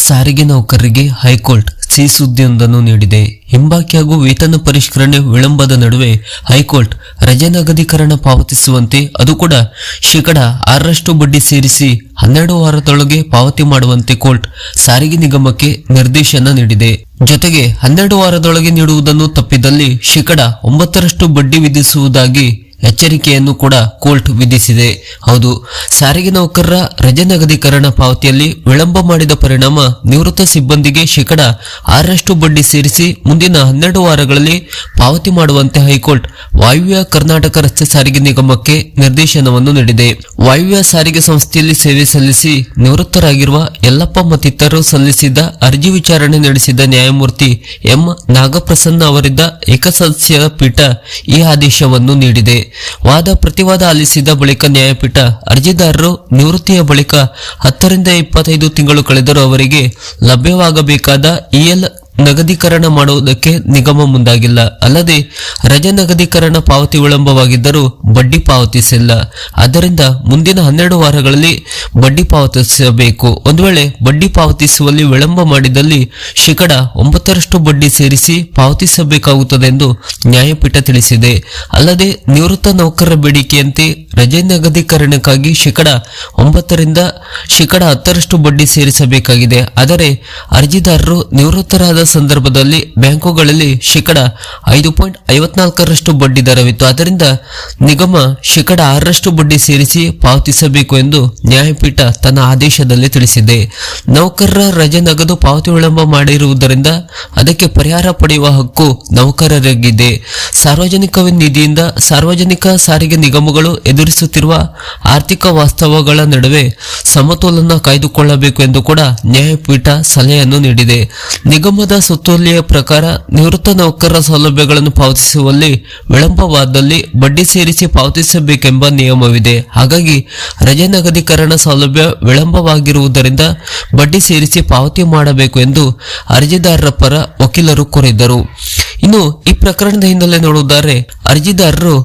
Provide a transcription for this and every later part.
ಸಾರಿಗೆ ನೌಕರರಿಗೆ ಹೈಕೋರ್ಟ್ ಸಿಹಿ ಸುದ್ದಿಯೊಂದನ್ನು ನೀಡಿದೆ. ಹಿಂಬಾಕಿ ಹಾಗೂ ವೇತನ ಪರಿಷ್ಕರಣೆ ವಿಳಂಬದ ನಡುವೆ ಹೈಕೋರ್ಟ್ ರಜೆ ನಗದೀಕರಣ ಪಾವತಿಸುವಂತೆ, ಅದು ಕೂಡ ಶೇಕಡ 6% ಬಡ್ಡಿ ಸೇರಿಸಿ 12 ವಾರದೊಳಗೆ ಪಾವತಿ ಮಾಡುವಂತೆ ಕೋರ್ಟ್ ಸಾರಿಗೆ ನಿಗಮಕ್ಕೆ ನಿರ್ದೇಶನ ನೀಡಿದೆ. ಜೊತೆಗೆ 12 ವಾರದೊಳಗೆ ನೀಡುವುದನ್ನು ತಪ್ಪಿದಲ್ಲಿ ಶೇಕಡ 9% ಬಡ್ಡಿ ವಿಧಿಸುವುದಾಗಿ ಎಚ್ಚರಿಕೆಯನ್ನು ಕೂಡ ಕೋರ್ಟ್ ವಿಧಿಸಿದೆ. ಹೌದು, ಸಾರಿಗೆ ನೌಕರರ ರಜೆ ನಗದೀಕರಣ ಪಾವತಿಯಲ್ಲಿ ವಿಳಂಬ ಮಾಡಿದ ಪರಿಣಾಮ ನಿವೃತ್ತ ಸಿಬ್ಬಂದಿಗೆ ಶೇಕಡ 6% ಬಡ್ಡಿ ಸೇರಿಸಿ ಮುಂದಿನ 12 ವಾರಗಳಲ್ಲಿ ಪಾವತಿ ಮಾಡುವಂತೆ ಹೈಕೋರ್ಟ್ ವಾಯುವ್ಯ ಕರ್ನಾಟಕ ರಸ್ತೆ ಸಾರಿಗೆ ನಿಗಮಕ್ಕೆ ನಿರ್ದೇಶನವನ್ನು ನೀಡಿದೆ. ವಾಯುವ್ಯ ಸಾರಿಗೆ ಸಂಸ್ಥೆಯಲ್ಲಿ ಸೇವೆ ಸಲ್ಲಿಸಿ ನಿವೃತ್ತರಾಗಿರುವ ಯಲ್ಲಪ್ಪ ಮತ್ತಿತರರು ಸಲ್ಲಿಸಿದ್ದ ಅರ್ಜಿ ವಿಚಾರಣೆ ನಡೆಸಿದ ನ್ಯಾಯಮೂರ್ತಿ ಎಂ ನಾಗಪ್ರಸನ್ನ ಅವರಿದ್ದ ಏಕಸದಸ್ಯ ಪೀಠ ಈ ಆದೇಶವನ್ನು ನೀಡಿದೆ. ವಾದ ಪ್ರತಿವಾದ ಆಲಿಸಿದ ಬಳಿಕ ನ್ಯಾಯಪೀಠ ಅರ್ಜಿದಾರರು ನಿವೃತ್ತಿಯ ಬಳಿಕ 10 ರಿಂದ 25 ತಿಂಗಳು ಕಳೆದರೂ ಅವರಿಗೆ ಲಭ್ಯವಾಗಬೇಕಾದ ಇಎಲ್ ನಗದೀಕರಣ ಮಾಡುವುದಕ್ಕೆ ನಿಗಮ ಮುಂದಾಗಿಲ್ಲ. ಅಲ್ಲದೆ ರಜೆ ನಗದೀಕರಣ ಪಾವತಿ ವಿಳಂಬವಾಗಿದ್ದರೂ ಬಡ್ಡಿ ಪಾವತಿಸಿಲ್ಲ. ಆದ್ದರಿಂದ ಮುಂದಿನ 12 ವಾರಗಳಲ್ಲಿ ಬಡ್ಡಿ ಪಾವತಿಸಬೇಕು. ಒಂದು ವೇಳೆ ಬಡ್ಡಿ ಪಾವತಿಸುವಲ್ಲಿ ವಿಳಂಬ ಮಾಡಿದಲ್ಲಿ ಶೇಕಡ 9% ಬಡ್ಡಿ ಸೇರಿಸಿ ಪಾವತಿಸಬೇಕಾಗುತ್ತದೆ ಎಂದು ನ್ಯಾಯಪೀಠ ತಿಳಿಸಿದೆ. ಅಲ್ಲದೆ ನಿವೃತ್ತ ನೌಕರರ ಬೇಡಿಕೆಯಂತೆ ರಜೆ ನಗದೀಕರಣಕ್ಕಾಗಿ ಶೇಕಡ 9 ರಿಂದ ಶೇಕಡ 10% ಬಡ್ಡಿ ಸೇರಿಸಬೇಕಾಗಿದೆ. ಆದರೆ ಅರ್ಜಿದಾರರು ನಿವೃತ್ತರಾದ ಸಂದರ್ಭದಲ್ಲಿ ಬ್ಯಾಂಕುಗಳಲ್ಲಿ ಶೇಕಡ 5.54% ಬಡ್ಡಿ ದರವಿತ್ತು. ಆದ್ದರಿಂದ ನಿಗಮ ಶೇಕಡ 6% ಬಡ್ಡಿ ಸೇರಿಸಿ ಪಾವತಿಸಬೇಕು ಎಂದು ನ್ಯಾಯಪೀಠ ತನ್ನ ಆದೇಶದಲ್ಲಿ ತಿಳಿಸಿದೆ. ನೌಕರರ ರಜೆ ನಗದು ಪಾವತಿ ವಿಳಂಬ ಮಾಡಿರುವುದರಿಂದ ಅದಕ್ಕೆ ಪರಿಹಾರ ಪಡೆಯುವ ಹಕ್ಕು ನೌಕರರಿಗಿದೆ. ಸಾರ್ವಜನಿಕ ನಿಧಿಯಿಂದ ಸಾರ್ವಜನಿಕ ಸಾರಿಗೆ ನಿಗಮಗಳು ಎದುರಿಸುತ್ತಿರುವ ಆರ್ಥಿಕ ವಾಸ್ತವಗಳ ನಡುವೆ ಸಮತೋಲನ ಕಾಯ್ದುಕೊಳ್ಳಬೇಕು ಎಂದು ಕೂಡ ನ್ಯಾಯಪೀಠ ಸಲಹೆಯನ್ನು ನೀಡಿದೆ. ನಿಗಮದ ಸುತ್ತೋಲೆಯ ಪ್ರಕಾರ ನಿವೃತ್ತ ನೌಕರರ ಸೌಲಭ್ಯಗಳನ್ನು ಪಾವತಿಸುವಲ್ಲಿ ವಿಳಂಬವಾದಲ್ಲಿ ಬಡ್ಡಿ ಸೇರಿಸಿ ಪಾವತಿಸಬೇಕೆಂಬ ನಿಯಮವಿದೆ. ಹಾಗಾಗಿ ರಜೆ ನಗದೀಕರಣ ಸೌಲಭ್ಯ ವಿಳಂಬವಾಗಿರುವುದರಿಂದ ಬಡ್ಡಿ ಸೇರಿಸಿ ಪಾವತಿ ಮಾಡಬೇಕು ಎಂದು ಅರ್ಜಿದಾರರ ಪರ ವಕೀಲರು ಕೋರಿದ್ದರು. ಇನ್ನು ಈ ಪ್ರಕರಣದ ಹಿನ್ನೆಲೆ ನೋಡುವುದಾದರೆ ಅರ್ಜಿದಾರರು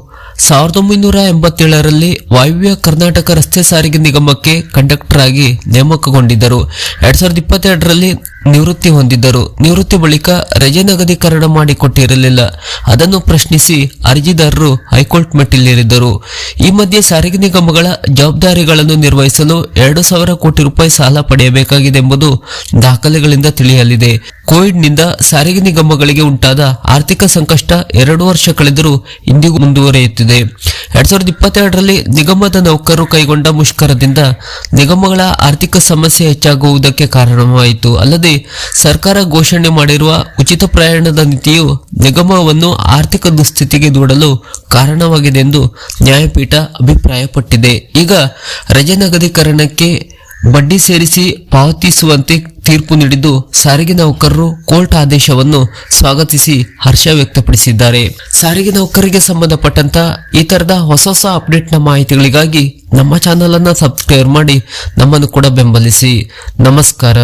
1987ರಲ್ಲಿ ವಾಯುವ್ಯ ಕರ್ನಾಟಕ ರಸ್ತೆ ಸಾರಿಗೆ ನಿಗಮಕ್ಕೆ ಕಂಡಕ್ಟರ್ ಆಗಿ ನೇಮಕಗೊಂಡಿದ್ದರು. 2022ರಲ್ಲಿ ನಿವೃತ್ತಿ ಹೊಂದಿದ್ದರು. ನಿವೃತ್ತಿ ಬಳಿಕ ರಜೆ ನಗದೀಕರಣ ಮಾಡಿಕೊಟ್ಟಿರಲಿಲ್ಲ. ಅದನ್ನು ಪ್ರಶ್ನಿಸಿ ಅರ್ಜಿದಾರರು ಹೈಕೋರ್ಟ್ ಮೆಟ್ಟಿಲೇರಿದ್ದರು. ಈ ಮಧ್ಯೆ ಸಾರಿಗೆ ನಿಗಮಗಳ ಜವಾಬ್ದಾರಿಗಳನ್ನು ನಿರ್ವಹಿಸಲು 2,000 ಕೋಟಿ ರೂಪಾಯಿ ಸಾಲ ಪಡೆಯಬೇಕಾಗಿದೆ ಎಂಬುದು ದಾಖಲೆಗಳಿಂದ ತಿಳಿಯಲಿದೆ. ಕೋವಿಡ್ನಿಂದ ಸಾರಿಗೆ ನಿಗಮಗಳಿಗೆ ಉಂಟಾದ ಆರ್ಥಿಕ ಸಂಕಷ್ಟ 2 ವರ್ಷ ಕಳೆದರೂ ಇಂದಿಗೂ ಮುಂದುವರಿಯುತ್ತಿದೆ. 2022ರಲ್ಲಿ ನಿಗಮದ ನೌಕರರು ಕೈಗೊಂಡ ಮುಷ್ಕರದಿಂದ ನಿಗಮಗಳ ಆರ್ಥಿಕ ಸಮಸ್ಯೆ ಹೆಚ್ಚಾಗುವುದಕ್ಕೆ ಕಾರಣವಾಯಿತು. ಅಲ್ಲದೆ ಸರ್ಕಾರ ಘೋಷಣೆ ಮಾಡಿರುವ ಉಚಿತ ಪ್ರಯಾಣದ ನೀತಿಯು ನಿಗಮವನ್ನು ಆರ್ಥಿಕ ದುಸ್ಥಿತಿಗೆ ದೂಡಲು ಕಾರಣವಾಗಿದೆ ಎಂದು ನ್ಯಾಯಪೀಠ ಅಭಿಪ್ರಾಯಪಟ್ಟಿದೆ. ಈಗ ರಜೆ ನಗದೀಕರಣಕ್ಕೆ ಬಡ್ಡಿ ಸೇರಿಸಿ ಪಾವತಿಸುವಂತೆ ತೀರ್ಪು ನೀಡಿದ್ದು ಸಾರಿಗೆ ನೌಕರರು ಕೋರ್ಟ್ ಆದೇಶವನ್ನು ಸ್ವಾಗತಿಸಿ ಹರ್ಷ ವ್ಯಕ್ತಪಡಿಸಿದ್ದಾರೆ. ಸಾರಿಗೆ ನೌಕರರಿಗೆ ಸಂಬಂಧಪಟ್ಟಂತ ಈ ತರದ ಹೊಸ ಅಪ್ಡೇಟ್ನ ಮಾಹಿತಿಗಳಿಗಾಗಿ ನಮ್ಮ ಚಾನಲ್ ಅನ್ನ ಸಬ್ಸ್ಕ್ರೈಬ್ ಮಾಡಿ ನಮ್ಮನ್ನು ಕೂಡ ಬೆಂಬಲಿಸಿ. ನಮಸ್ಕಾರ.